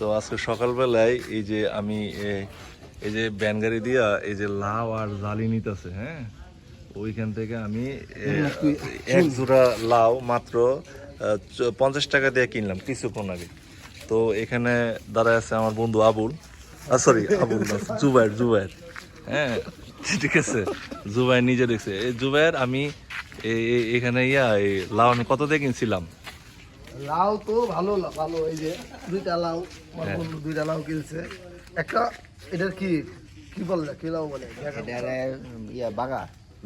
তো আজকে সকালবেলায় এই যে আমি এই যে ভ্যান গাড়ি দিয়া এই যে লাউ আর জালি নিতেছে, হ্যাঁ, ওইখান থেকে আমি এক জোড়া লাউ মাত্র 50 টাকা দিয়ে কিনলাম কিছুক্ষণ আগে। তো এখানে দাঁড়ায় আছে আমার বন্ধু আবুল, সরি আবুল না, জুবাইর, হ্যাঁ ঠিক আছে, জুবাইর নিজে দেখছে। এই জুবাইর আমি এখানে এই লাউ আমি কত দিয়ে কিনছিলাম? লাউ তো ভালো ভালো, এই যে দুইটা লাউ আমার বন্ধু দুইটা লাউ কিনছে। একটা এটার কি কি বলে, কি লাউ বলে? বাঁকা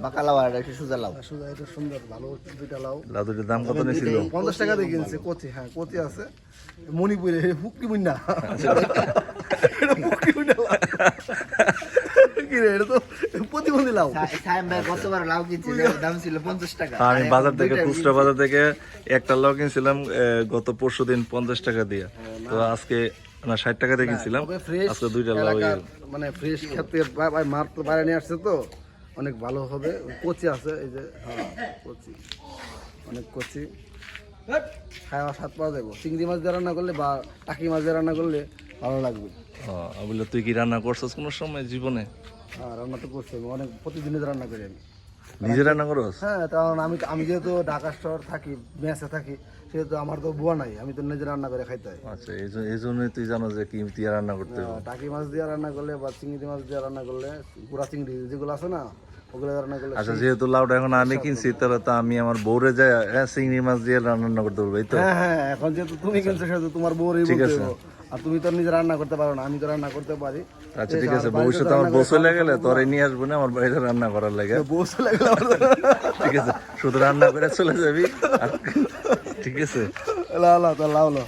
বাঁকা লাউ আর একটা সোজা লাউ। সুজা, এটা সুন্দর ভালো দুইটা লাউ। লাউ দুটোর দাম কত নিয়েছিল? 50 টাকা দিয়ে কিনছে। কচি, হ্যাঁ কচি আছে মণিপুরে, ফুকি মুন্না এটা ফুকি মুন্না লাউ। কি রে, এটা তো প্রতিবন্ধী লাউ। সায়েম ভাই গতবার লাউ কিনছে, দাম ছিল 50 টাকা। আমি বাজার থেকে, খুচরা বাজার থেকে একটা লাউ কিনছিলাম গত পরশুদিন 50 টাকা দিয়ে। তো আজকে না 60 টাকা দিয়ে কিনছিলাম, তবে ফ্রেশ আজকে দুইটা লাউ। মানে ফ্রেশ খেতে মার তো বাইরে নিয়ে আসছে, তো অনেক ভালো হবে। কচি আছে, এই যে হ্যাঁ কচি, অনেক কচি, খাওয়া স্বাদ পাওয়া যাবে। চিংড়ি মাছ দিয়ে রান্না করলে বা টাকি মাছ দিয়ে রান্না করলে ভালো লাগবে। বললো তুই কি রান্না করছিস কোনো সময় জীবনে? হ্যাঁ রান্না তো করছি আমি, অনেক প্রতিদিনই তো রান্না করি আমি। নিজে রান্না করস? হ্যাঁ, কারণ আমি যেহেতু ঢাকা শহর থাকি, মেসে থাকি, সেহেতু আমার তো বুয়া নাই, আমি তো নিজে রান্না করে খাইতে হয়। আচ্ছা, এই জন্যই তুই জানো যে কি দিয়ে রান্না করতে হবে। টাকি মাছ দিয়ে রান্না করলে বা চিংড়ি মাছ দিয়ে রান্না করলে, গুড়া চিংড়ি যেগুলো আছে না, ওগুলো রান্না করলে। আচ্ছা, যেহেতু লাউটা এখন আমি কিনছি, তাহলে তো আমি আমার বউরে যাই চিংড়ি মাছ দিয়ে রান্না করতে পারবো, এই তো? হ্যাঁ হ্যাঁ, এখন যেহেতু তুমি কিনছো সেহেতু তোমার বউরই ঠিক বলতে আছে। হবে। আর তুমি তো নিজে রান্না করতে পারো না, আমি তো রান্না করতে পারি। আচ্ছা ঠিক আছে, ভবিষ্যতে আমার বউ চলে গেলে তোরে নিয়ে আসবো না আমার বাড়িতে রান্না করার লাগে। বউ চলে গেলে ঠিক আছে, শুধু রান্না করে চলে যাবি। ঠিক আছে, লাও লাও, তো লাও লাও।